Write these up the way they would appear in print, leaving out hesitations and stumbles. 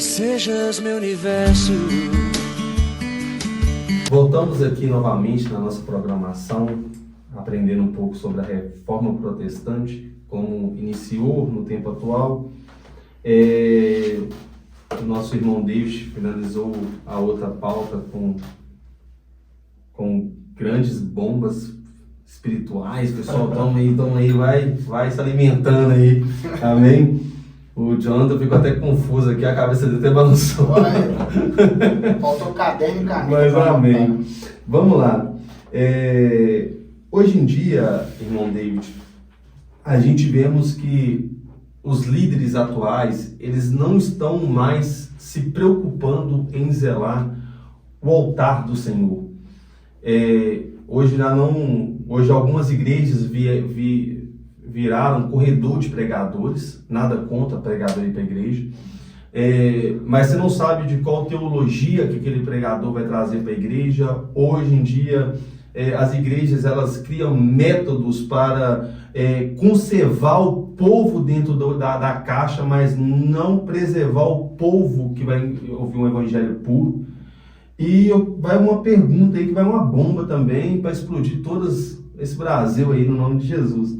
sejas meu universo. Voltamos aqui novamente na nossa programação, aprendendo um pouco sobre a Reforma Protestante, como iniciou no tempo atual. O nosso irmão David finalizou a outra pauta com grandes bombas espirituais. Pessoal, toma aí, vai se alimentando aí, amém? O Jonathan ficou até confuso aqui, a cabeça dele até balançou. Faltou caderno e caneta. Mas amém. Vamos lá. Hoje em dia, irmão David, a gente vemos que os líderes atuais, eles não estão mais se preocupando em zelar o altar do Senhor. Hoje algumas igrejas viraram corredor de pregadores, nada contra pregador ir para a igreja, mas você não sabe de qual teologia que aquele pregador vai trazer para a igreja. Hoje em dia, as igrejas elas criam métodos para conservar o povo dentro da caixa, mas não preservar o povo que vai ouvir um evangelho puro. E vai uma pergunta aí, que vai uma bomba também para explodir todo esse Brasil aí no nome de Jesus.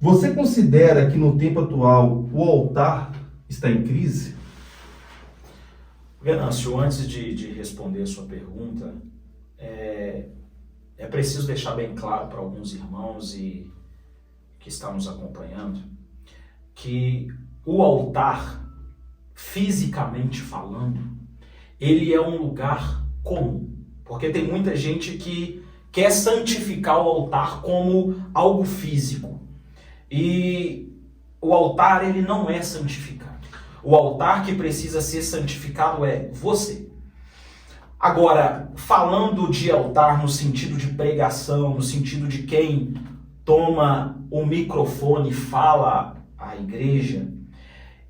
Você considera que no tempo atual o altar está em crise? Venâncio, antes de responder a sua pergunta, é preciso deixar bem claro para alguns irmãos que estão nos acompanhando que o altar, fisicamente falando, ele é um lugar comum. Porque tem muita gente que quer santificar o altar como algo físico. E o altar, ele não é santificado. O altar que precisa ser santificado é você. Agora, falando de altar no sentido de pregação, no sentido de quem toma o microfone e fala à igreja,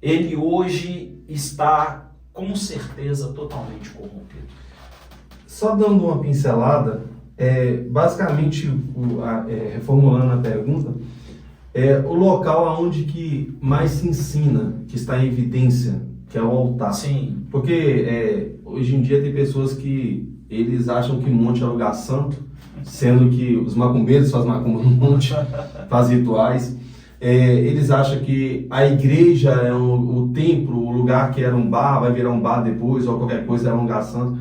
ele hoje está, com certeza, totalmente corrompido. Só dando uma pincelada, basicamente, reformulando a pergunta, o local onde que mais se ensina, que está em evidência, que é o altar. Sim. Porque hoje em dia tem pessoas que eles acham que monte é lugar santo, sendo que os macumbeiros fazem macumba no monte, fazem rituais. Eles acham que a igreja é o templo, o lugar que era um bar, vai virar um bar depois, ou qualquer coisa, é um lugar santo.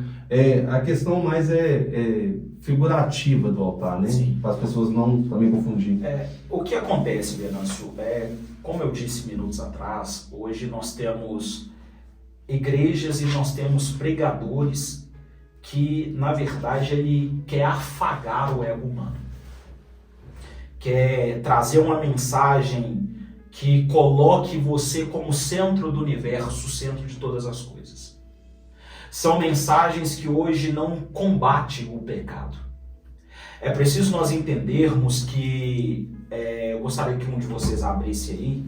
A questão mais figurativa do altar, né? Para as pessoas não também confundirem. O que acontece, Venâncio, como eu disse minutos atrás, hoje nós temos igrejas e nós temos pregadores que, na verdade, ele quer afagar o ego humano. Quer trazer uma mensagem que coloque você como centro do universo, centro de todas as coisas. São mensagens que hoje não combatem o pecado. É preciso nós entendermos que, eu gostaria que um de vocês abrisse aí,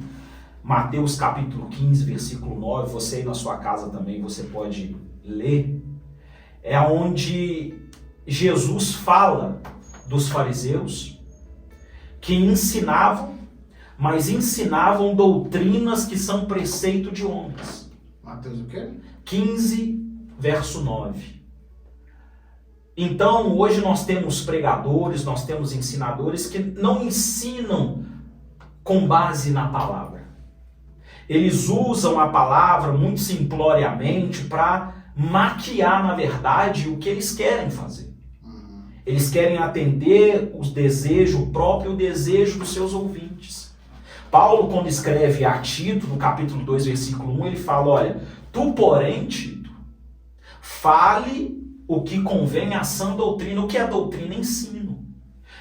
Mateus capítulo 15, versículo 9, você aí na sua casa também, você pode ler, onde Jesus fala dos fariseus que ensinavam, mas ensinavam doutrinas que são preceito de homens. Mateus o quê? 15, verso 9. Então, hoje nós temos pregadores, nós temos ensinadores que não ensinam com base na palavra. Eles usam a palavra muito simploriamente para maquiar, na verdade, o que eles querem fazer. Eles querem atender o próprio desejo dos seus ouvintes. Paulo, quando escreve a Tito, no capítulo 2, versículo 1, ele fala, olha, tu, porém, Tito, fale o que convém à sã doutrina. O que é doutrina? Ensino.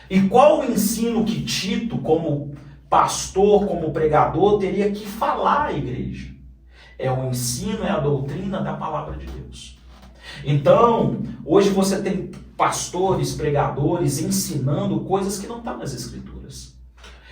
E qual o ensino que Tito, como pastor, como pregador, teria que falar à igreja? É o ensino, é a doutrina da palavra de Deus. Então, hoje você tem pastores, pregadores ensinando coisas que não estão nas escrituras.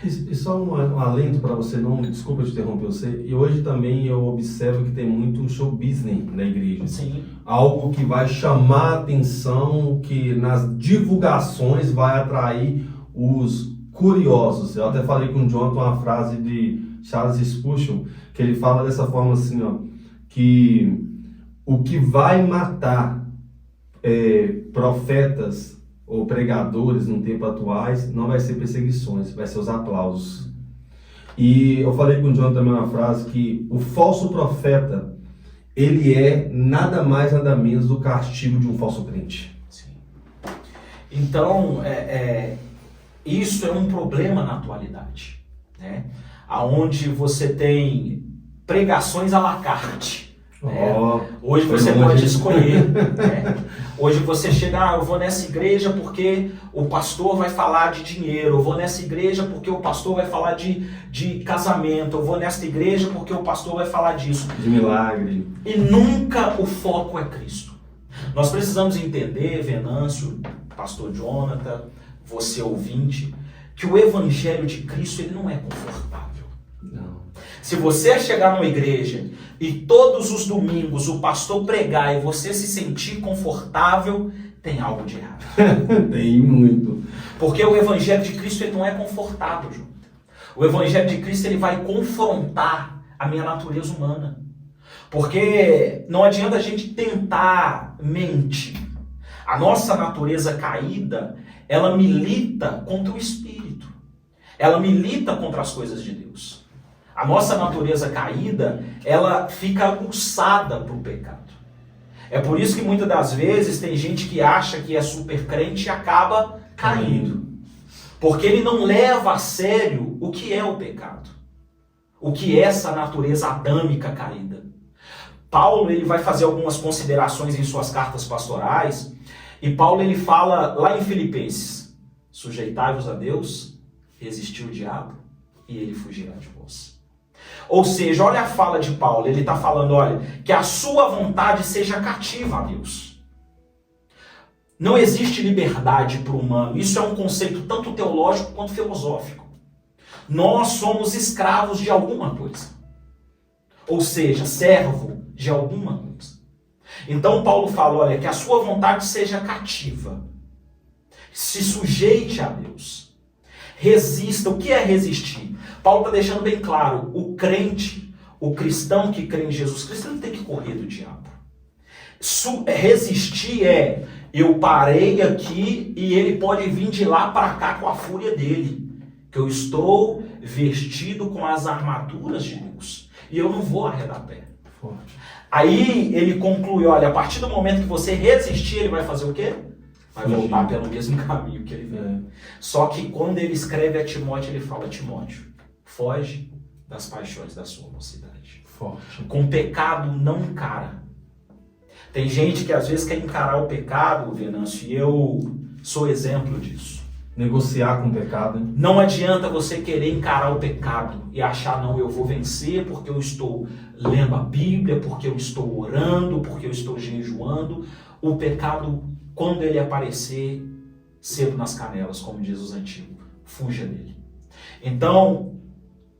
E só um alento para você, não, desculpa te interromper você, e hoje também eu observo que tem muito show business na igreja. Sim. Algo que vai chamar a atenção, que nas divulgações vai atrair os curiosos. Eu até falei com o Jonathan uma frase de Charles Spurgeon, que ele fala dessa forma assim, ó, que o que vai matar profetas ou pregadores no tempo atuais não vai ser perseguições, vai ser os aplausos. E eu falei com o John também uma frase que o falso profeta, ele é nada mais, nada menos do castigo de um falso crente. Sim. Então, isso é um problema na atualidade, né? Onde você tem pregações à la carte. Hoje você pode escolher, né? Hoje você chega, eu vou nessa igreja porque o pastor vai falar de dinheiro, eu vou nessa igreja porque o pastor vai falar de casamento, eu vou nessa igreja porque o pastor vai falar disso. De milagre. E nunca o foco é Cristo. Nós precisamos entender, Venâncio, pastor Jonathan, você ouvinte, que o evangelho de Cristo ele não é confortável. Não. Se você chegar numa igreja e todos os domingos o pastor pregar e você se sentir confortável, tem algo de errado. Tem muito. Porque o evangelho de Cristo ele não é confortável, João. O evangelho de Cristo ele vai confrontar a minha natureza humana. Porque não adianta a gente tentar mentir. A nossa natureza caída, ela milita contra o Espírito. Ela milita contra as coisas de Deus. A nossa natureza caída, ela fica aguçada para o pecado. É por isso que muitas das vezes tem gente que acha que é super crente e acaba caindo. Porque ele não leva a sério o que é o pecado. O que é essa natureza adâmica caída. Paulo ele vai fazer algumas considerações em suas cartas pastorais. E Paulo ele fala lá em Filipenses: sujeitai-vos a Deus, resistiu o diabo e ele fugirá de vós. Ou seja, olha a fala de Paulo, ele está falando, olha, que a sua vontade seja cativa a Deus. Não existe liberdade para o humano, isso é um conceito tanto teológico quanto filosófico. Nós somos escravos de alguma coisa. Ou seja, servo de alguma coisa. Então Paulo fala, olha, que a sua vontade seja cativa. Se sujeite a Deus. Resista. O que é resistir? Paulo está deixando bem claro, o crente, o cristão que crê em Jesus Cristo, não tem que correr do diabo. Resistir é, eu parei aqui e ele pode vir de lá para cá com a fúria dele. Que eu estou vestido com as armaduras de Deus. E eu não vou arredar pé. Forte. Aí ele conclui, olha, a partir do momento que você resistir, ele vai fazer o quê? Vai voltar pelo mesmo caminho que ele veio. Só que quando ele escreve a Timóteo, ele fala, Timóteo, foge das paixões da sua mocidade. Forte. Com pecado não encara. Tem gente que às vezes quer encarar o pecado, Venâncio, e eu sou exemplo disso. Negociar com o pecado. Hein? Não adianta você querer encarar o pecado e achar, não, eu vou vencer porque eu estou lendo a Bíblia, porque eu estou orando, porque eu estou jejuando. O pecado, quando ele aparecer, cedo nas canelas, como diz os antigos, fuja dele. Então,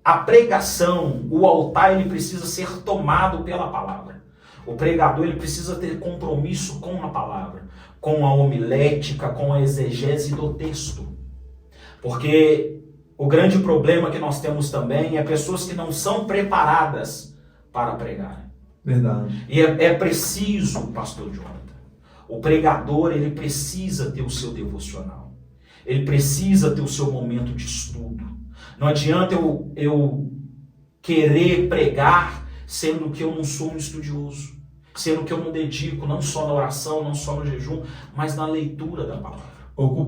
a pregação, o altar, ele precisa ser tomado pela palavra. O pregador, ele precisa ter compromisso com a palavra, com a homilética, com a exegese do texto. Porque o grande problema que nós temos também é pessoas que não são preparadas para pregar. Verdade. E é preciso, pastor Jonathan, o pregador, ele precisa ter o seu devocional. Ele precisa ter o seu momento de estudo. Não adianta eu querer pregar sendo que eu não sou um estudioso. Sendo que eu não dedico não só na oração, não só no jejum, mas na leitura da palavra. Ou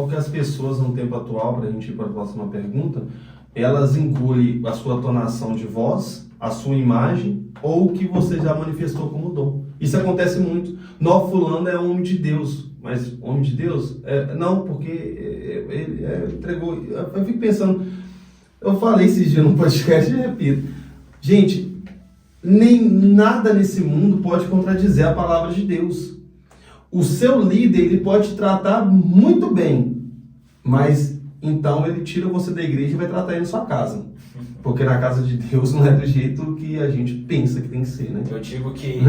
que as pessoas no tempo atual, para a gente ir para a próxima pergunta, elas engolem a sua tonação de voz, a sua imagem, ou o que você já manifestou como dom. Isso acontece muito. Nó, fulano é homem de Deus. Mas homem de Deus? Não, porque ele entregou. Eu fico pensando, eu falei esses dias no podcast e repito. Gente, nem nada nesse mundo pode contradizer a palavra de Deus. O seu líder, ele pode te tratar muito bem, mas então ele tira você da igreja e vai tratar ele na sua casa. Porque na casa de Deus não é do jeito que a gente pensa que tem que ser, né? Eu digo que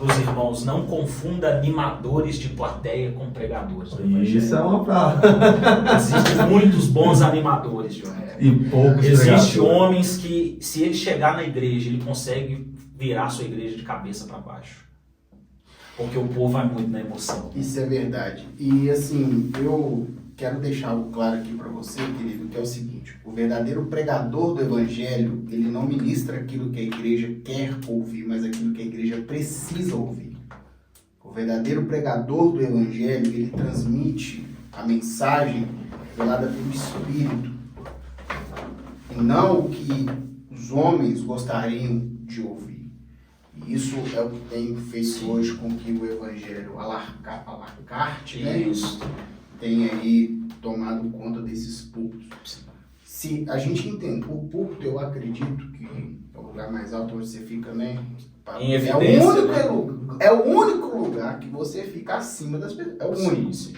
os irmãos não confundam animadores de plateia com pregadores do evangelho. Isso é uma palavra. Existem muitos bons animadores, João. E poucos Existem pregadores. homens que, se ele chegar na igreja, ele consegue virar a sua igreja de cabeça para baixo. porque o povo vai muito na emoção. Isso é verdade. E assim, eu quero deixar algo claro aqui para você, querido, que é o seguinte: o verdadeiro pregador do evangelho, ele não ministra aquilo que a igreja quer ouvir, mas aquilo que a igreja precisa ouvir. O verdadeiro pregador do evangelho, ele transmite a mensagem revelada pelo Espírito, e não o que os homens gostariam de ouvir. E isso é o que tem feito hoje com que o evangelho à la carte, né? Isso. Tem aí tomado conta desses púlpitos. Se a gente entende, o púlpito, eu acredito que é o lugar mais alto onde você fica, né? Em evidência, é o único lugar que você fica acima das pessoas. É o único. Sim.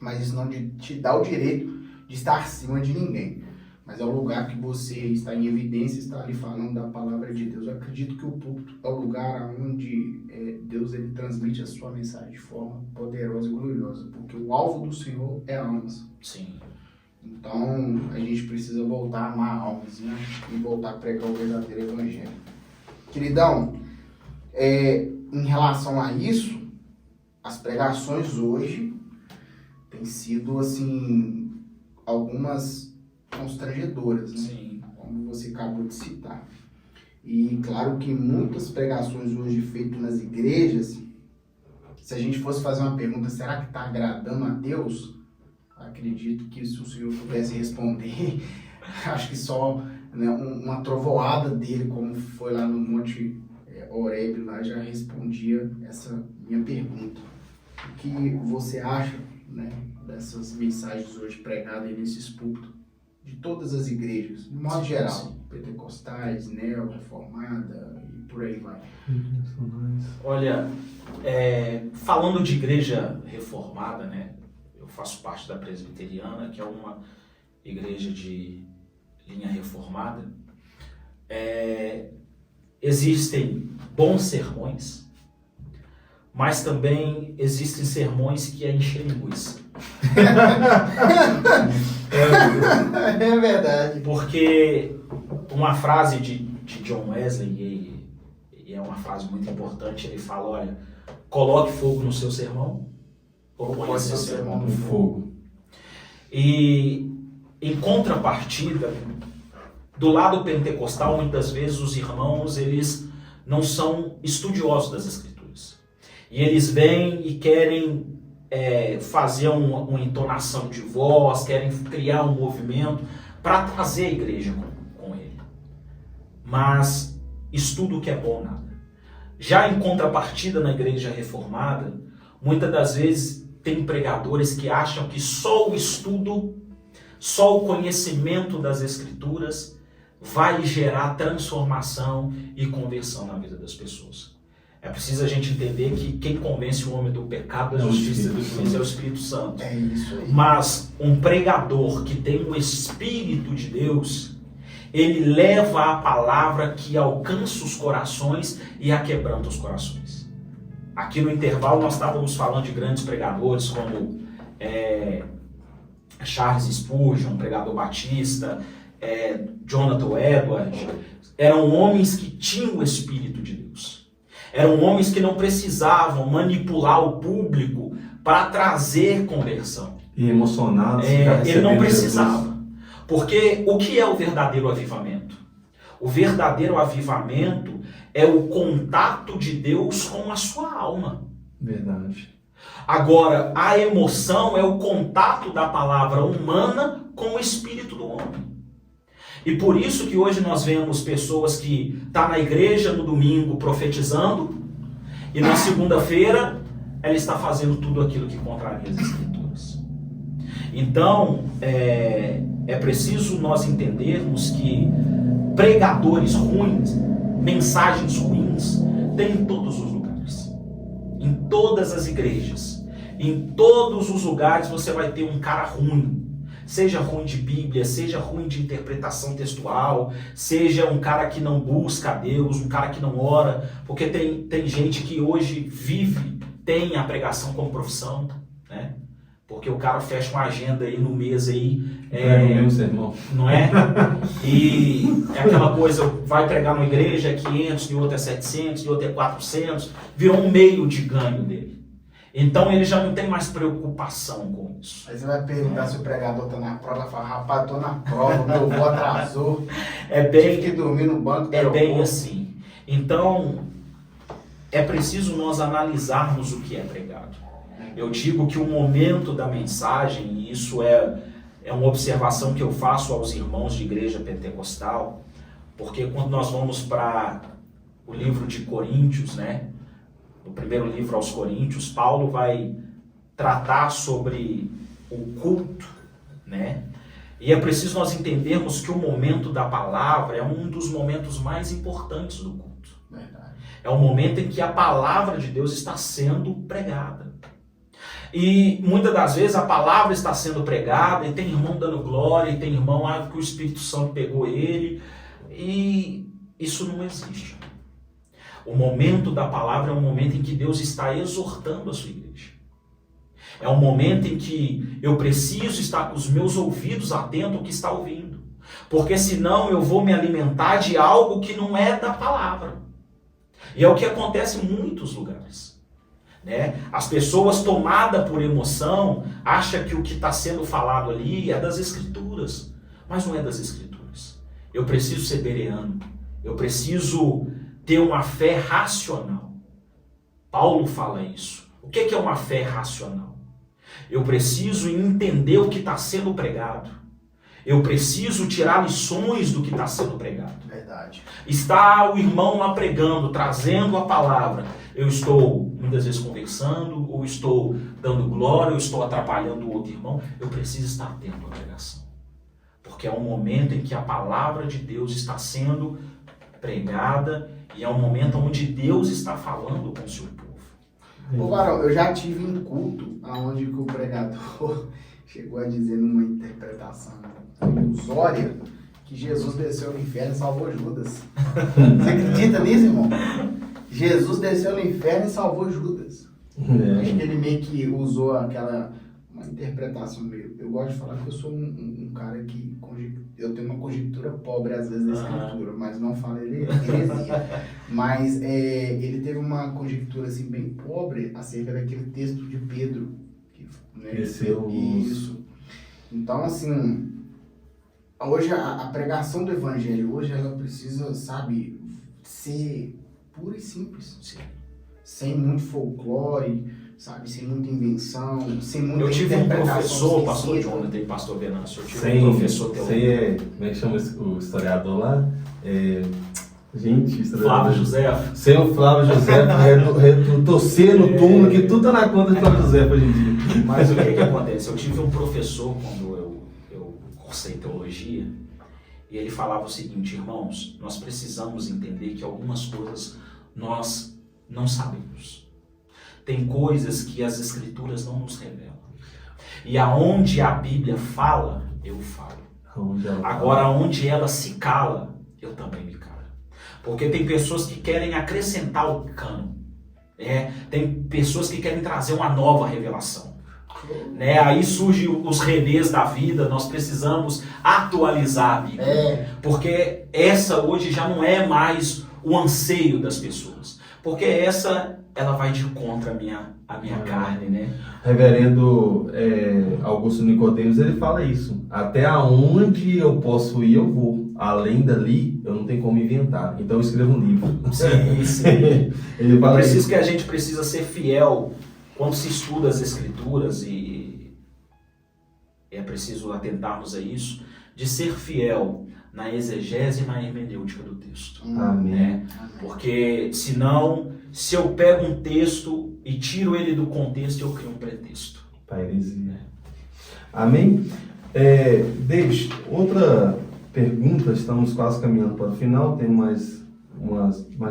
Mas isso não te dá o direito de estar acima de ninguém. Mas é o lugar que você está em evidência, está ali falando da palavra de Deus. Eu acredito que o púlpito é o lugar onde Deus ele transmite a sua mensagem de forma poderosa e gloriosa. Porque o alvo do Senhor é almas. Sim. Então, a gente precisa voltar a amar almas, né? E voltar a pregar o verdadeiro evangelho. Queridão, em relação a isso, as pregações hoje têm sido, assim, algumas constrangedoras, né? Sim. Como você acabou de citar. E claro que muitas pregações hoje feitas nas igrejas, se a gente fosse fazer uma pergunta, será que está agradando a Deus? Acredito que se o Senhor pudesse responder, acho que só, né, uma trovoada dele, como foi lá no Monte Horebe, lá já respondia essa minha pergunta. O que você acha, né, dessas mensagens hoje pregadas nesses púlpitos de todas as igrejas, de modo geral, pentecostais, neo, reformada e por aí vai? Olha, falando de igreja reformada, né? Eu faço parte da presbiteriana, que é uma igreja de linha reformada. Existem bons sermões, mas também existem sermões que enchem linguiça. É verdade. Porque uma frase de John Wesley, e é uma frase muito importante, ele fala, olha, coloque fogo no seu sermão, ou põe seu sermão no fogo. E em contrapartida, do lado pentecostal, muitas vezes os irmãos, eles não são estudiosos das Escrituras. E eles vêm e querem fazer uma entonação de voz, querem criar um movimento para trazer a igreja com ele. Mas estudo que é bom nada. Já em contrapartida na igreja reformada, muitas das vezes tem pregadores que acham que só o estudo, só o conhecimento das Escrituras vai gerar transformação e conversão na vida das pessoas. É preciso a gente entender que quem convence o homem do pecado, da justiça e do juízo é o Espírito Santo. É isso aí. Mas um pregador que tem o Espírito de Deus, ele leva a palavra que alcança os corações e a quebranta os corações. Aqui no intervalo nós estávamos falando de grandes pregadores como Charles Spurgeon, um pregador batista, Jonathan Edwards. Eram homens que tinham o Espírito de Deus. Eram homens que não precisavam manipular o público para trazer conversão. E emocionados. Ele não precisava. Porque o que é o verdadeiro avivamento? O verdadeiro avivamento é o contato de Deus com a sua alma. Verdade. Agora, a emoção é o contato da palavra humana com o espírito do homem. E por isso que hoje nós vemos pessoas que estão na igreja no domingo profetizando e na segunda-feira ela está fazendo tudo aquilo que contraria as Escrituras. Então, é preciso nós entendermos que pregadores ruins, mensagens ruins, tem em todos os lugares. Em todas as igrejas. Em todos os lugares você vai ter um cara ruim. Seja ruim de Bíblia, seja ruim de interpretação textual, seja um cara que não busca a Deus, um cara que não ora, porque tem gente que hoje tem a pregação como profissão, né? Porque o cara fecha uma agenda aí no mês aí. É o mesmo sermão. Não é? E é aquela coisa, vai pregar numa igreja, é 500, de outra é 700, de outra é 400, virou um meio de ganho dele. Então ele já não tem mais preocupação com isso. Aí você vai perguntar se o pregador tá na prova, fala, rapaz, tô na prova, meu voo atrasou, tive que dormir no banco do É bem aeroporto. assim. Então, é preciso nós analisarmos o que é pregado. Eu digo que o momento da mensagem, e isso é uma observação que eu faço aos irmãos de igreja pentecostal, porque quando nós vamos para o livro de Coríntios, né, no primeiro livro aos Coríntios, Paulo vai tratar sobre o culto, né, e é preciso nós entendermos que o momento da palavra é um dos momentos mais importantes do culto. Verdade. É o momento em que a palavra de Deus está sendo pregada. E muitas das vezes a palavra está sendo pregada e tem irmão dando glória, e tem irmão que o Espírito Santo pegou ele, e isso não existe. O momento da palavra é um momento em que Deus está exortando a sua igreja. É um momento em que eu preciso estar com os meus ouvidos atentos ao que está ouvindo. Porque senão eu vou me alimentar de algo que não é da palavra. E é o que acontece em muitos lugares. Né? As pessoas tomadas por emoção acham que o que está sendo falado ali é das Escrituras. Mas não é das Escrituras. Eu preciso ser bereano. Eu preciso ter uma fé racional. Paulo fala isso. O que é uma fé racional? Eu preciso entender o que está sendo pregado. Eu preciso tirar lições do que está sendo pregado. Verdade. Está o irmão lá pregando, trazendo a palavra. Eu estou, muitas vezes, conversando, ou estou dando glória, ou estou atrapalhando o outro irmão. Eu preciso estar atento à pregação. Porque é um momento em que a palavra de Deus está sendo pregada e é um momento onde Deus está falando com o seu povo. Ô, Varão, eu já tive um culto onde o pregador chegou a dizer numa interpretação ilusória que Jesus desceu no inferno e salvou Judas. Você acredita nisso, irmão? Jesus desceu no inferno e salvou Judas. Acho que ele meio que usou uma interpretação meio... Eu gosto de falar que eu sou um cara que... Eu tenho uma conjectura pobre às vezes da escritura, mas não falo heresia. Mas ele teve uma conjectura assim bem pobre acerca daquele texto de Pedro. Né? Isso. Então, assim... Hoje a pregação do evangelho, hoje ela precisa, sabe, ser pura e simples. Sim. Sem muito folclore, sabe, sem muita invenção, sem muita Eu tive um professor, pastor esquisita. Jonathan e pastor Venâncio, eu tive um professor teológico. Como é que chama o historiador lá? Gente, Flávio José. Sem o Flávio José, torcer no túmulo, que tudo tá na conta de Flávio José hoje em dia. Mas o que acontece? Eu tive um professor quando eu cursei teologia, e ele falava o seguinte: irmãos, nós precisamos entender que algumas coisas nós não sabemos. Tem coisas que as Escrituras não nos revelam. E aonde a Bíblia fala, eu falo. Agora, onde ela se cala, eu também me calo. Porque tem pessoas que querem acrescentar o cano. Tem pessoas que querem trazer uma nova revelação. Aí surgem os Renês da vida. Nós precisamos atualizar a Bíblia. Porque essa hoje já não é mais o anseio das pessoas. Porque ela vai de contra a minha carne, né? Reverendo Augusto Nicodemos, ele fala isso. Até aonde eu posso ir, eu vou. Além dali, eu não tenho como inventar. Então eu escrevo um livro. Sim. Ele fala que a gente precisa ser fiel quando se estuda as Escrituras, e é preciso atentarmos a isso, de ser fiel na exegese e na hermenêutica do texto. Amém. Porque senão, se eu pego um texto e tiro ele do contexto, eu crio um pretexto. Para heresia. Amém? David, outra pergunta, estamos quase caminhando para o final, tem mais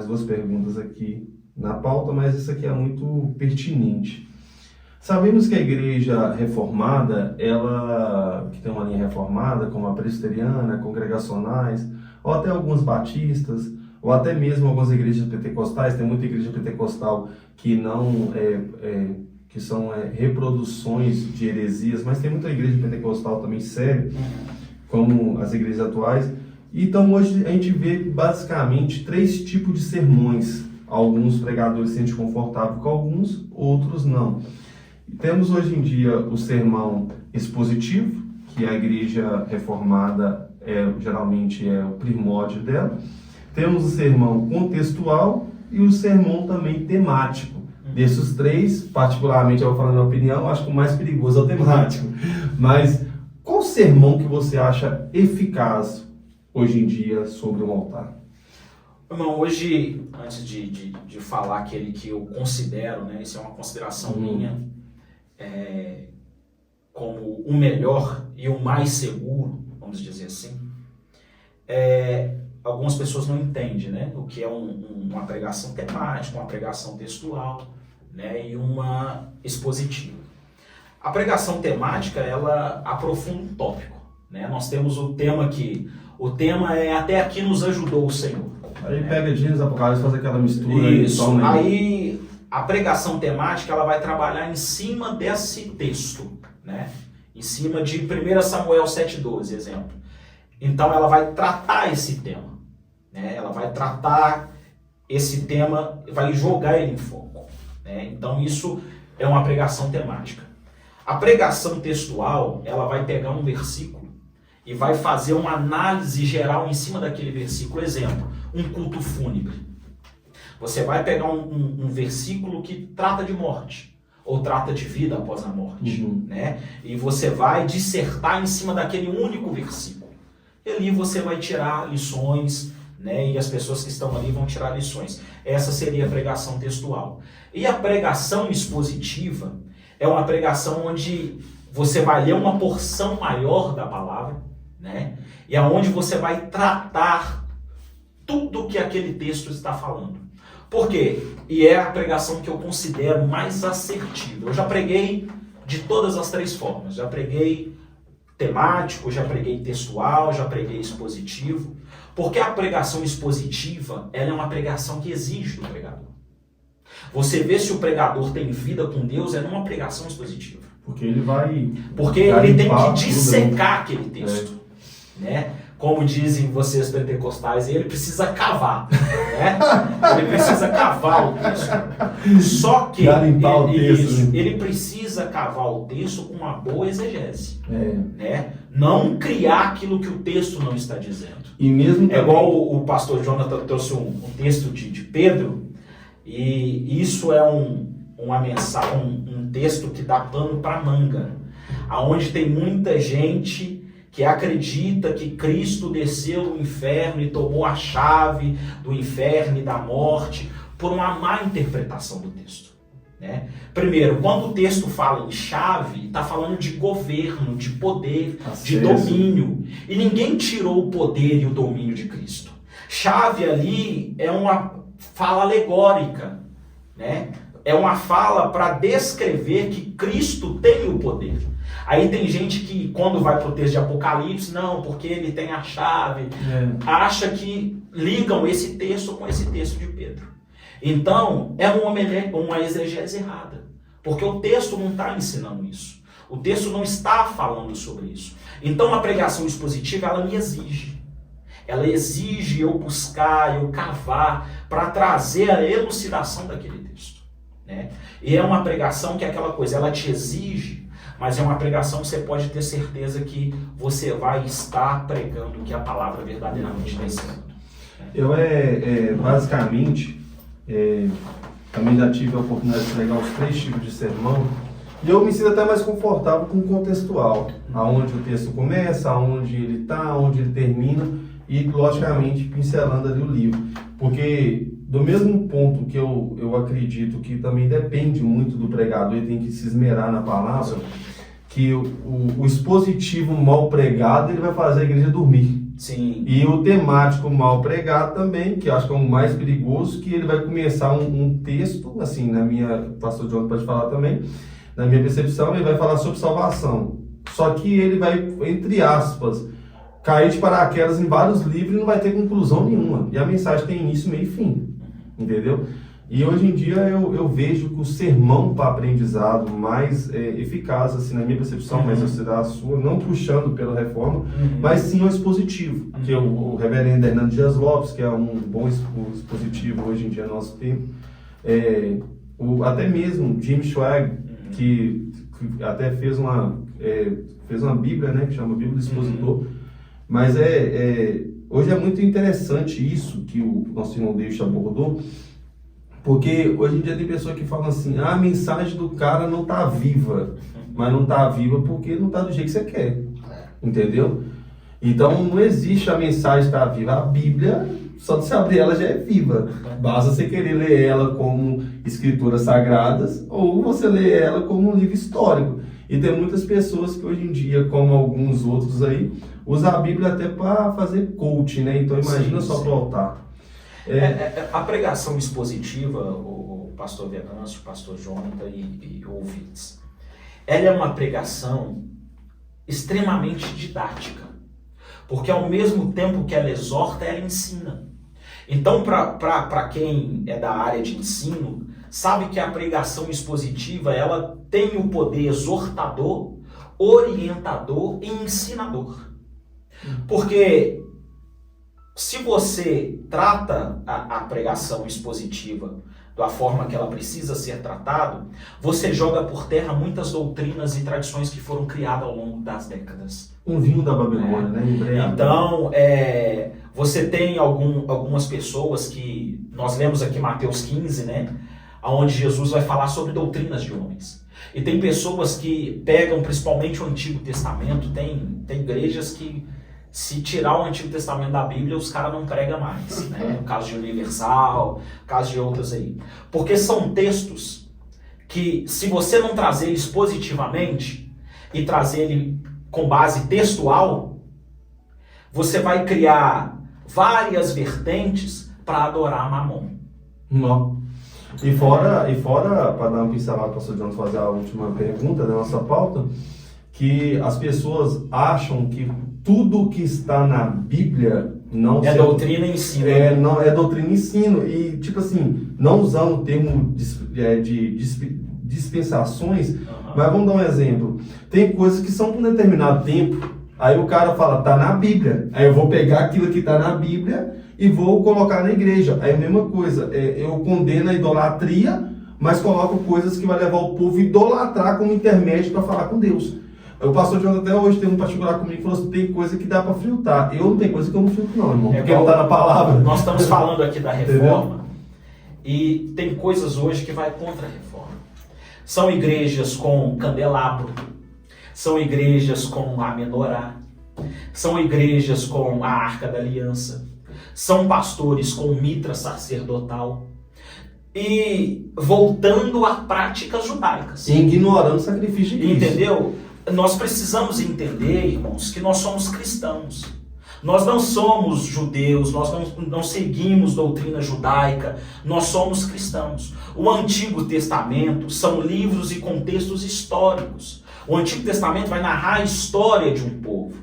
duas perguntas aqui na pauta, mas isso aqui é muito pertinente. Sabemos que a igreja reformada, ela que tem uma linha reformada, como a presbiteriana, congregacionais, ou até alguns batistas, ou até mesmo algumas igrejas pentecostais, tem muita igreja pentecostal que não que são reproduções de heresias, mas tem muita igreja pentecostal também séria, como as igrejas atuais. Então hoje a gente vê basicamente 3 tipos de sermões. Alguns pregadores se sentem confortáveis com alguns, outros não. Temos hoje em dia o sermão expositivo, que a igreja reformada geralmente é o primórdio dela. Temos o sermão contextual e o sermão também temático. Desses 3, particularmente, eu vou falar minha opinião, acho que o mais perigoso é o temático. Mas qual sermão que você acha eficaz hoje em dia sobre o altar? Irmão, hoje, antes de falar aquele que eu considero, né, isso é uma consideração minha, como o melhor e o mais seguro, vamos dizer assim, algumas pessoas não entendem, né, o que é uma pregação temática, uma pregação textual, né, e uma expositiva. A pregação temática, ela aprofunda um tópico, né? Nós temos o tema que o tema é até aqui nos ajudou o Senhor. Aí pega Gênesis, Apocalipse, faz aquela mistura. Isso. Aí a pregação temática, ela vai trabalhar em cima desse texto, né? Em cima de 1 Samuel 7,12, exemplo. Então ela vai tratar esse tema, né? Ela vai tratar esse tema, vai jogar ele em foco, né? Então isso é uma pregação temática. A pregação textual, ela vai pegar um versículo e vai fazer uma análise geral em cima daquele versículo. Exemplo, um culto fúnebre. Você vai pegar um versículo que trata de morte, ou trata de vida após a morte, né? E você vai dissertar em cima daquele único versículo. E ali você vai tirar lições, né? E as pessoas que estão ali vão tirar lições. Essa seria a pregação textual. E a pregação expositiva é uma pregação onde você vai ler uma porção maior da palavra, né? E aonde você vai tratar tudo que aquele texto está falando. Por quê? E é a pregação que eu considero mais assertiva. Eu já preguei de todas as 3 formas. Já preguei temático, já preguei textual, já preguei expositivo. Porque a pregação expositiva, ela é uma pregação que exige do pregador. Você vê se o pregador tem vida com Deus, é numa pregação expositiva. Porque ele vai... Porque ele tem que dissecar aquele texto, né? Como dizem vocês pentecostais, ele precisa cavar, né? Ele precisa cavar o texto. Só que ele precisa cavar o texto com uma boa exegese, né? Não criar aquilo que o texto não está dizendo. E mesmo é igual o pastor Jonathan trouxe um texto de Pedro, e isso é uma mensagem, um texto que dá pano para manga, aonde tem muita gente que acredita que Cristo desceu do inferno e tomou a chave do inferno e da morte por uma má interpretação do texto, né? Primeiro, quando o texto fala em chave, está falando de governo, de poder, de domínio. E ninguém tirou o poder e o domínio de Cristo. Chave ali é uma fala alegórica, né? É uma fala para descrever que Cristo tem o poder. Aí tem gente que, quando vai para o texto de Apocalipse, não, porque ele tem a chave, acha que ligam esse texto com esse texto de Pedro. Então, é uma exegese errada, porque o texto não está ensinando isso. O texto não está falando sobre isso. Então, a pregação expositiva, ela me exige. Ela exige eu buscar, eu cavar, para trazer a elucidação daquele texto, né? E é uma pregação que é aquela coisa, ela te exige, mas é uma pregação que você pode ter certeza que você vai estar pregando o que a palavra verdadeiramente está ensinando. Eu basicamente, também já tive a oportunidade de pregar os 3 tipos de sermão, e eu me sinto até mais confortável com o contextual, aonde o texto começa, aonde ele está, aonde ele termina, e logicamente pincelando ali o livro. Porque do mesmo ponto que eu acredito que também depende muito do pregador, ele tem que se esmerar na palavra, que o expositivo mal pregado, ele vai fazer a igreja dormir. Sim. E o temático mal pregado também, que eu acho que é o mais perigoso, que ele vai começar um texto, assim, o pastor John pode falar também, na minha percepção, ele vai falar sobre salvação. Só que ele vai, entre aspas, cair de paraquedas em vários livros e não vai ter conclusão nenhuma. E a mensagem tem início, meio e fim. Entendeu? E hoje em dia eu vejo que o sermão para aprendizado mais eficaz, assim, na minha percepção, mas eu sei da sua, não puxando pela reforma, mas sim o expositivo, que é o reverendo Hernando Dias Lopes, que é um bom expositivo hoje em dia no nosso tempo, até mesmo Jim Schwag, que até fez uma Bíblia, né, que chama Bíblia do Expositor, mas hoje é muito interessante isso que o nosso irmão David abordou, porque hoje em dia tem pessoas que falam assim, a mensagem do cara não tá viva, mas não tá viva porque não tá do jeito que você quer, entendeu? Então não existe a mensagem estar viva, a Bíblia, só de você abrir ela já é viva, basta você querer ler ela como escrituras sagradas ou você ler ela como um livro histórico. E tem muitas pessoas que hoje em dia, como alguns outros aí, usam a Bíblia até para fazer coaching, né? Então imagina só para o altar. A pregação expositiva, o pastor Venâncio, o pastor Jonathan e ouvintes, ela é uma pregação extremamente didática, porque ao mesmo tempo que ela exorta, ela ensina. Então, para quem é da área de ensino, sabe que a pregação expositiva ela tem o poder exortador, orientador e ensinador. Porque se você trata a pregação expositiva da forma que ela precisa ser tratada, você joga por terra muitas doutrinas e tradições que foram criadas ao longo das décadas. Um vinho da Babilônia, né? Então, você tem algumas pessoas que... Nós lemos aqui Mateus 15, né? Onde Jesus vai falar sobre doutrinas de homens. E tem pessoas que pegam principalmente o Antigo Testamento, tem igrejas que se tirar o Antigo Testamento da Bíblia, os caras não pregam mais, né? No caso de Universal, no caso de outras aí. Porque são textos que, se você não trazer eles positivamente e trazer ele com base textual, você vai criar várias vertentes para adorar Mamon. Não. E fora para dar uma pincelada para o pastor John fazer a última pergunta da nossa pauta, que as pessoas acham que tudo que está na Bíblia não é doutrina e ensino. Não é doutrina e ensino. E, tipo assim, não usando o termo de dispensações, mas vamos dar um exemplo. Tem coisas que são por um determinado tempo, aí o cara fala, tá na Bíblia. Aí eu vou pegar aquilo que tá na Bíblia e vou colocar na igreja. Aí a mesma coisa, eu condeno a idolatria, mas coloco coisas que vai levar o povo a idolatrar como intermédio para falar com Deus. O pastor Jonathan até hoje tem um particular comigo que falou assim, tem coisa que dá para filtrar. Eu não tenho coisa que eu não filtro não, irmão, porque não tá na palavra. Nós estamos falando aqui da reforma, e tem coisas hoje que vai contra a reforma. São igrejas com candelabro, são igrejas com a menorá, são igrejas com a arca da aliança, são pastores com mitra sacerdotal, e voltando a práticas judaicas. E ignorando o sacrifício de Cristo. Entendeu? Nós precisamos entender, irmãos, que nós somos cristãos. Nós não somos judeus, nós não seguimos doutrina judaica, nós somos cristãos. O Antigo Testamento são livros e contextos históricos. O Antigo Testamento vai narrar a história de um povo.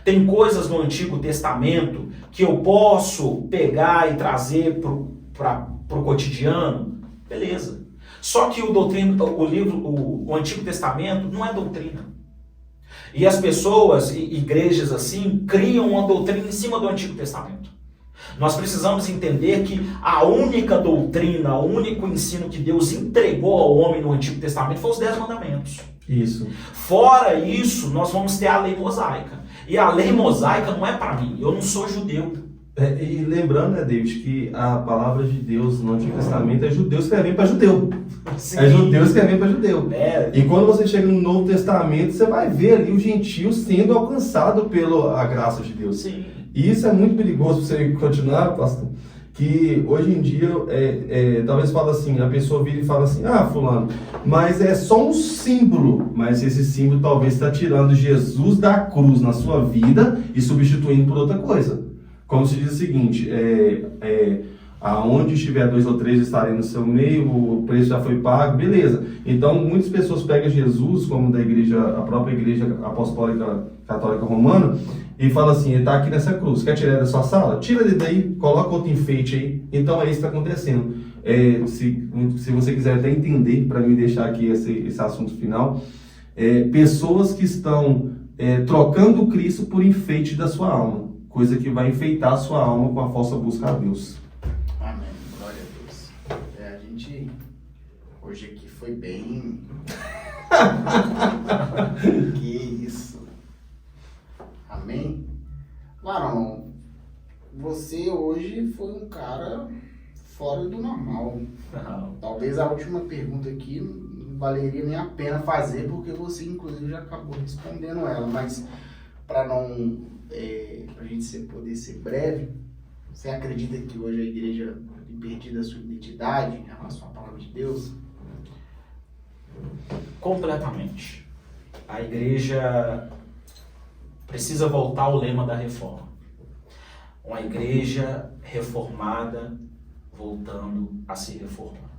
Tem coisas no Antigo Testamento que eu posso pegar e trazer para o cotidiano, beleza. Só que o Antigo Testamento não é doutrina. E as pessoas, igrejas assim, criam uma doutrina em cima do Antigo Testamento. Nós precisamos entender que a única doutrina, o único ensino que Deus entregou ao homem no Antigo Testamento foi os 10 mandamentos. Isso. Fora isso, nós vamos ter a lei mosaica. E a lei mosaica não é para mim, eu não sou judeu. E lembrando, né, David, que a palavra de Deus no Antigo Testamento é judeus que vem para judeu. Sim. É judeus que vem para judeu. E quando você chega no Novo Testamento, você vai ver ali os gentios sendo alcançados pela graça de Deus. Sim. E isso é muito perigoso para você continuar, pastor. Que hoje em dia, talvez fala assim, a pessoa vira e fala assim, fulano, mas é só um símbolo, mas esse símbolo talvez está tirando Jesus da cruz na sua vida e substituindo por outra coisa. Como se diz o seguinte, aonde estiver 2 ou 3 estarem no seu meio, o preço já foi pago, beleza. Então, muitas pessoas pegam Jesus, como a própria igreja apostólica católica romana, e fala assim, ele está aqui nessa cruz, quer tirar da sua sala? Tira ele daí, coloca outro enfeite aí. Então é isso que está acontecendo. se você quiser até entender, para me deixar aqui esse assunto final, pessoas que estão trocando Cristo por enfeite da sua alma, coisa que vai enfeitar a sua alma com a falsa busca a Deus. Amém. Glória a Deus. A gente hoje aqui foi bem... Que isso. Amém? Marão, você hoje foi um cara fora do normal. Talvez a última pergunta aqui não valeria nem a pena fazer, porque você inclusive já acabou respondendo ela, mas para não pra gente poder ser breve, você acredita que hoje a igreja tem perdido a sua identidade em relação à palavra de Deus? Completamente. A igreja precisa voltar ao lema da reforma. Uma igreja reformada voltando a se reformar.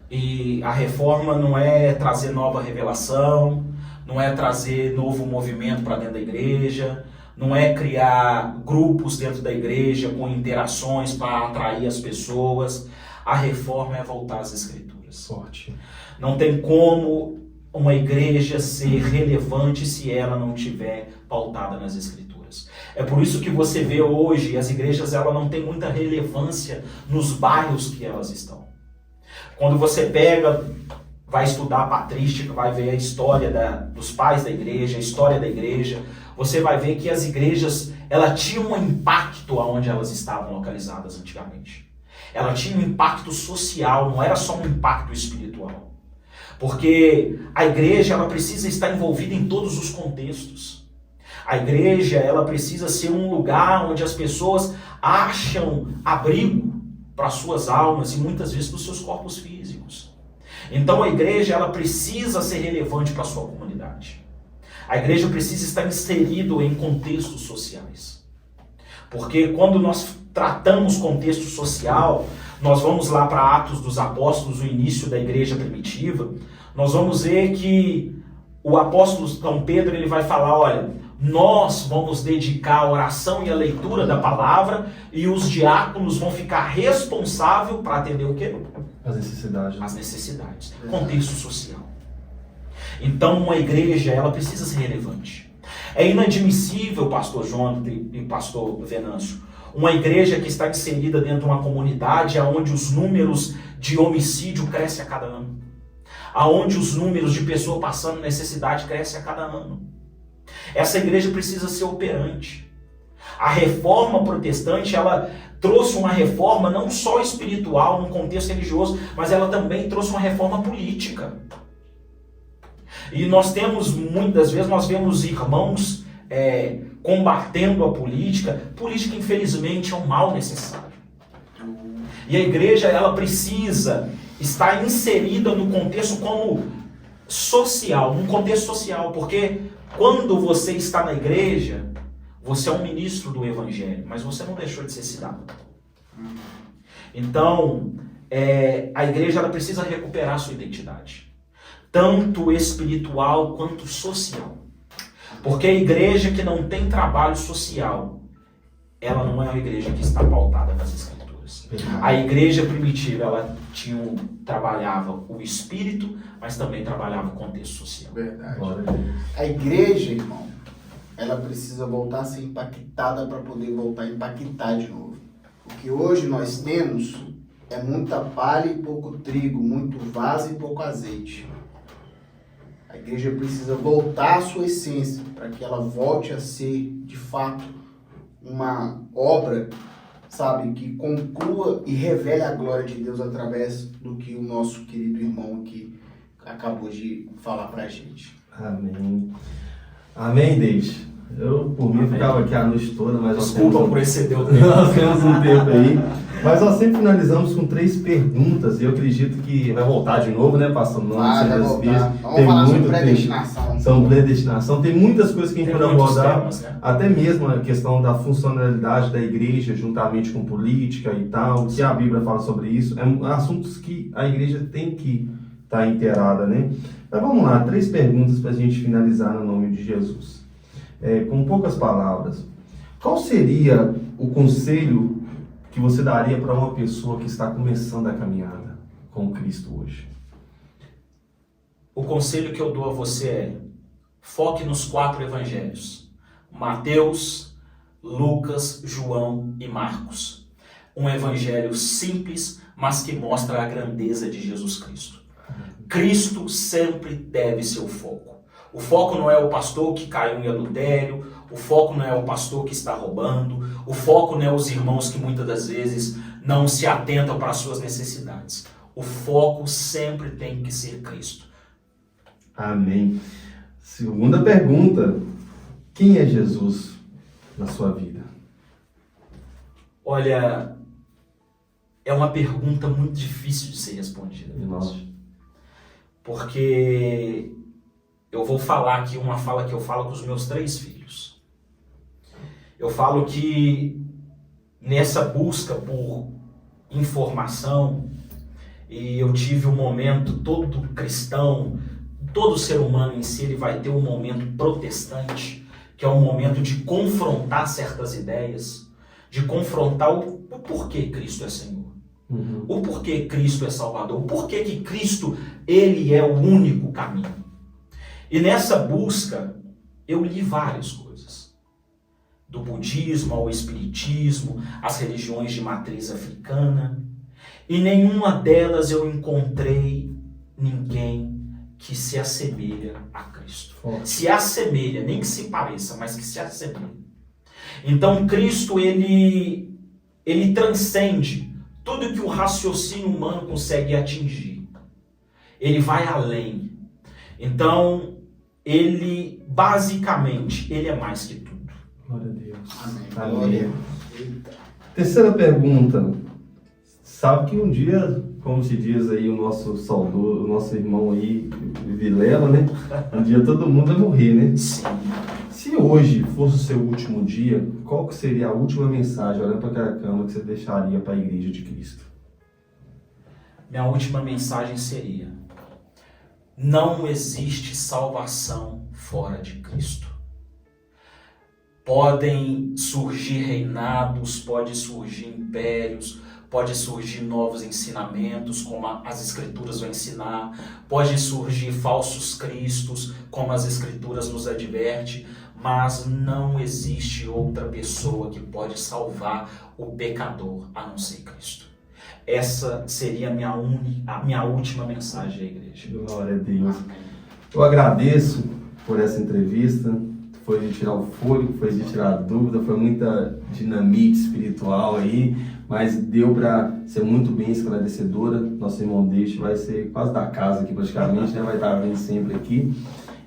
E a reforma não é trazer nova revelação, não é trazer novo movimento para dentro da igreja, não é criar grupos dentro da igreja com interações para atrair as pessoas. A reforma é voltar às Escrituras. Forte. Não tem como uma igreja ser relevante se ela não tiver pautada nas Escrituras. É por isso que você vê hoje as igrejas, ela não tem muita relevância nos bairros que elas estão. Quando você vai estudar a patrística, vai ver a história dos pais da igreja, a história da igreja, você vai ver que as igrejas, ela tinham um impacto aonde elas estavam localizadas antigamente. Ela tinha um impacto social, não era só um impacto espiritual. Porque a igreja, ela precisa estar envolvida em todos os contextos. A igreja, ela precisa ser um lugar onde as pessoas acham abrigo para suas almas e muitas vezes para os seus corpos físicos. Então a igreja, ela precisa ser relevante para a sua comunidade. A igreja precisa estar inserida em contextos sociais. Porque quando nós tratamos contexto social, nós vamos lá para Atos dos Apóstolos, o início da igreja primitiva, nós vamos ver que o apóstolo São Pedro, ele vai falar, olha, nós vamos dedicar a oração e a leitura da palavra e os diáconos vão ficar responsáveis para atender o quê? As necessidades. As necessidades. Contexto social. Então, uma igreja, ela precisa ser relevante. É inadmissível, pastor João e pastor Venâncio, uma igreja que está inserida dentro de uma comunidade onde os números de homicídio crescem a cada ano. Onde os números de pessoas passando necessidade crescem a cada ano. Essa igreja precisa ser operante. A reforma protestante, ela trouxe uma reforma não só espiritual, num contexto religioso, mas ela também trouxe uma reforma política. E nós temos, muitas vezes, nós vemos irmãos combatendo a política. Política, infelizmente, é um mal necessário. E a igreja, ela precisa estar inserida no contexto como social, num contexto social, porque quando você está na igreja, você é um ministro do evangelho, mas você não deixou de ser cidadão. Então, a igreja, ela precisa recuperar a sua identidade, tanto espiritual quanto social. Porque a igreja que não tem trabalho social, ela não é uma igreja que está pautada nas Escrituras. A igreja primitiva, ela trabalhava o espírito, mas também trabalhava o contexto social. Verdade. A igreja, irmão, ela precisa voltar a ser impactada para poder voltar a impactar de novo. O que hoje nós temos é muita palha e pouco trigo, muito vaso e pouco azeite. A igreja precisa voltar à sua essência para que ela volte a ser, de fato, uma obra, sabe, que conclua e revele a glória de Deus através do que o nosso querido irmão aqui acabou de falar pra gente. Amém. Amém, Deide. Eu, por mim, ficava aqui a noite toda, mas desculpa por exceder o tempo. Nós temos um tempo aí. Mas nós sempre finalizamos com 3 perguntas e eu acredito que vai voltar de novo, né, pastor? Não, vai voltar. Vamos tem falar muito, sobre predestinação. São predestinação. Tem muitas coisas que a gente pode abordar, temas, né? até mesmo a questão da funcionalidade da igreja juntamente com política e tal, que a Bíblia fala sobre isso. É assuntos que a igreja tem que estar inteirada, né? Mas vamos lá, 3 perguntas para a gente finalizar no nome de Jesus. Com poucas palavras, qual seria o conselho que você daria para uma pessoa que está começando a caminhada com Cristo hoje? O conselho que eu dou a você é: foque nos 4 evangelhos: Mateus, Lucas, João e Marcos. Um evangelho simples, mas que mostra a grandeza de Jesus Cristo. Cristo sempre deve ser o foco. O foco não é o pastor que caiu em adultério, o foco não é o pastor que está roubando, o foco não é os irmãos que muitas das vezes não se atentam para as suas necessidades. O foco sempre tem que ser Cristo. Amém. Segunda pergunta: quem é Jesus na sua vida? Olha, é uma pergunta muito difícil de ser respondida. Nossa. Porque eu vou falar aqui uma fala que eu falo com os meus 3 filhos. Eu falo que nessa busca por informação, e eu tive um momento, todo cristão, todo ser humano em si, ele vai ter um momento protestante, que é um momento de confrontar certas ideias, de confrontar o porquê Cristo é Senhor. O porquê Cristo é Salvador, o porquê que Cristo, ele é o único caminho. E nessa busca, eu li várias coisas. Do budismo ao espiritismo, as religiões de matriz africana. E nenhuma delas eu encontrei ninguém que se assemelha a Cristo. Se assemelha, nem que se pareça, mas que se assemelha. Então Cristo, ele transcende tudo que o raciocínio humano consegue atingir. Ele vai além. Então, ele, basicamente, ele é mais que tudo. Glória a Deus. Amém. Amém. Terceira pergunta. Sabe que um dia, como se diz aí o nosso saudoso, o nosso irmão aí, Vilela, né? Um dia todo mundo vai morrer, né? Sim. Se hoje fosse o seu último dia, qual que seria a última mensagem, olhando para aquela cama, que você deixaria para a Igreja de Cristo? Minha última mensagem seria: não existe salvação fora de Cristo. Podem surgir reinados, pode surgir impérios, pode surgir novos ensinamentos, como as Escrituras vão ensinar, pode surgir falsos cristos, como as Escrituras nos advertem, mas não existe outra pessoa que pode salvar o pecador a não ser Cristo. Essa seria a minha última mensagem à igreja. Glória a Deus. Eu agradeço por essa entrevista. Foi de tirar o fôlego, foi de tirar a dúvida, foi muita dinamite espiritual aí, mas deu para ser muito bem esclarecedora. Nosso irmão Deixe vai ser quase da casa aqui praticamente, né? Vai estar vindo sempre aqui.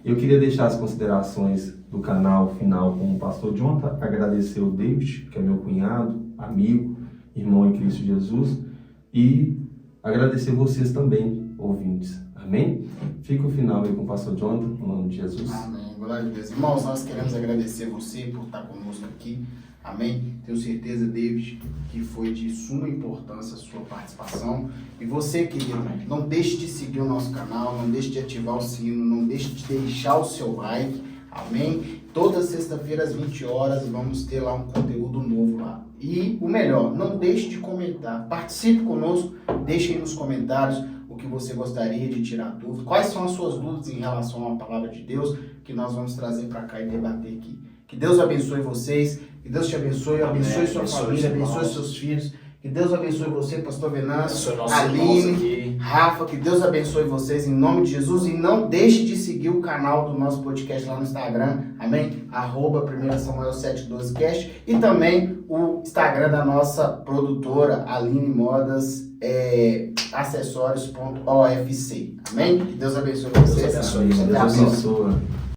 Eu queria deixar as considerações do canal final com o pastor Jonathan, agradecer o David, que é meu cunhado, amigo, irmão em Cristo Jesus, e agradecer vocês também, ouvintes. Amém? Fica o final aí com o pastor Jonathan, no nome de Jesus. Amém. Glória a Deus. Irmãos, nós queremos agradecer você por estar conosco aqui. Amém? Tenho certeza, David, que foi de suma importância a sua participação. E você, querido, não deixe de seguir o nosso canal, não deixe de ativar o sino, não deixe de deixar o seu like. Amém? Toda sexta-feira às 20 horas vamos ter lá um conteúdo novo lá. E o melhor, não deixe de comentar. Participe conosco, deixe aí nos comentários o que você gostaria de tirar dúvidas. Quais são as suas dúvidas em relação à palavra de Deus que nós vamos trazer para cá e debater aqui. Que Deus abençoe vocês, que Deus te abençoe, abençoe sua família, abençoe seus filhos. Que Deus abençoe você, pastor Venâncio, Aline, Rafa, que Deus abençoe vocês em nome de Jesus. E não deixe de seguir o canal do nosso podcast lá no Instagram, amém? @1samuel712cast e também o Instagram da nossa produtora Aline Modas, acessórios.ofc, amém? Que Deus abençoe vocês. Deus abençoe. Deus abençoe.